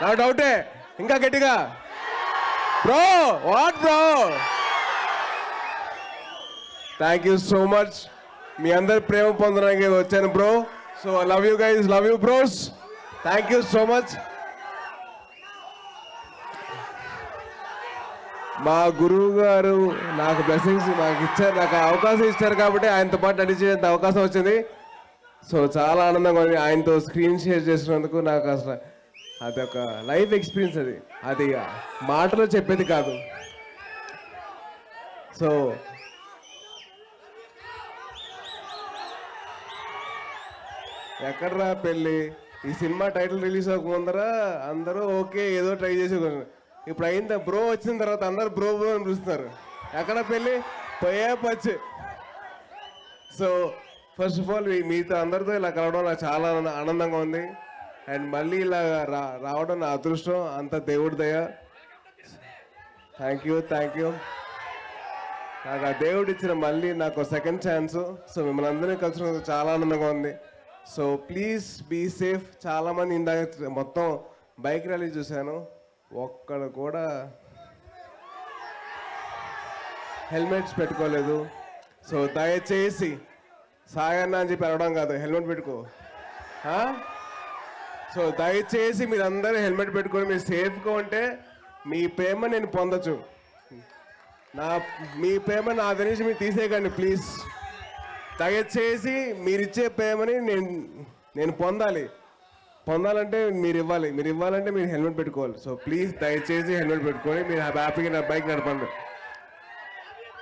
నా డౌటే ఇంకా గట్టిగా bro what bro thank you so much మీ అందరి ప్రేమ పొందడానికి వచ్చాను bro so love you guys love you bros thank you so much మా గురువు గారు నాకు బ్లెస్సింగ్స్ నాకు ఇచ్చారు నాకు అవకాశం ఇచ్చారు కాబట్టి ఆయనతో పాటు నడిచేంత అవకాశం వచ్చింది సో చాలా ఆనందంగా ఉంది ఆయనతో స్క్రీన్ షేర్ చేసినందుకు నాకు అసలు అదొక లైఫ్ ఎక్స్పీరియన్స్ అది మాటలో చెప్పేది కాదు సో ఎక్కడ్రా పెళ్ళి ఈ సినిమా టైటిల్ రిలీజ్ అవ్వకముందర అందరూ ఓకే ఏదో ట్రై చేసి ఇప్పుడు అయిందా బ్రో వచ్చిన తర్వాత అందరు బ్రో బ్రో అని పిలుస్తున్నారు ఎక్కడ పెళ్ళి పోయే పచ్చి సో ఫస్ట్ ఆఫ్ ఆల్ మీతో అందరితో ఇలా కలవడం నాకు చాలా ఆనందంగా ఉంది అండ్ మళ్ళీ ఇలా రావడం నా అదృష్టం అంత దేవుడి దయ థ్యాంక్ యూ నాకు ఆ దేవుడు ఇచ్చిన మళ్ళీ నాకు సెకండ్ ఛాన్స్ సో మిమ్మల్ని అందరినీ కలిసినందుకు చాలా ఆనందంగా ఉంది సో ప్లీజ్ బీ సేఫ్ చాలామంది ఇందాక మొత్తం బైక్ ర్యాలీ చూశాను ఒక్కడ కూడా హెల్మెట్స్ పెట్టుకోలేదు సో దయచేసి సాయన్న అని చెప్పి అడగడం కాదు హెల్మెట్ పెట్టుకో సో దయచేసి మీరు అందరూ హెల్మెట్ పెట్టుకొని మీరు సేఫ్గా ఉంటే మీ ప్రేమ నేను పొందొచ్చు మీ ప్రేమ నా దగ్గర మీరు తీసేయకండి ప్లీజ్ దయచేసి మీరు ఇచ్చే ప్రేమని నేను పొందాలంటే మీరు ఇవ్వాలంటే మీరు హెల్మెట్ పెట్టుకోవాలి సో ప్లీజ్ దయచేసి హెల్మెట్ పెట్టుకొని మీరు హ్యాపీగా నా బైక్ నడపండి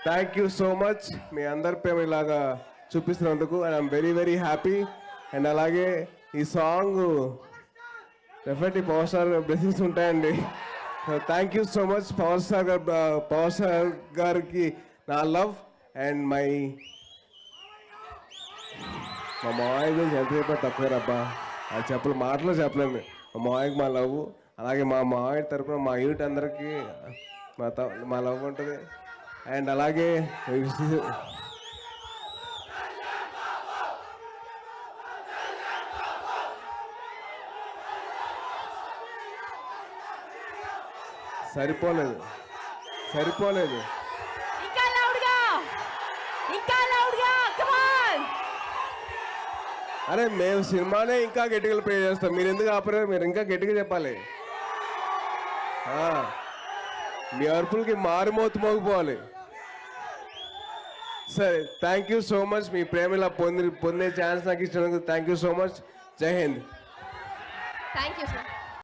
థ్యాంక్ యూ సో మచ్ మీ అందరి ప్రేమ ఇలాగా చూపిస్తున్నందుకు and I'm very very happy and అలాగే ఈ song definitely power star blessings ఉంటాయండి thank you so much power star గారికి నా లవ్ అండ్ మా మామయ్య గురించి ఎంత చెప్పారు తక్కువ రబ్బా అది మాటలో చెప్పలేము మా మామయ్యకి మా లవ్ అలాగే మా మామయ్య తరపున మా యూనిట్ అందరికీ మా లవ్ ఉంటుంది అండ్ అలాగే సరిపోలేదు అరే మేము సినిమానే ఇంకా గట్టిగా ప్లే చేస్తాం మీరు ఎందుకు ఆపరేరు మీరు ఇంకా గట్టిగా చెప్పాలి మీ అరుపులకి మారుమోతు మోగిపోవాలి సరే థ్యాంక్ యూ సో మచ్ మీ ప్రేమ ఇలా పొందే ఛాన్స్ నాకు ఇచ్చినందుకు థ్యాంక్ యూ సో మచ్ జై హింద్ థ్యాంక్ యూ సార్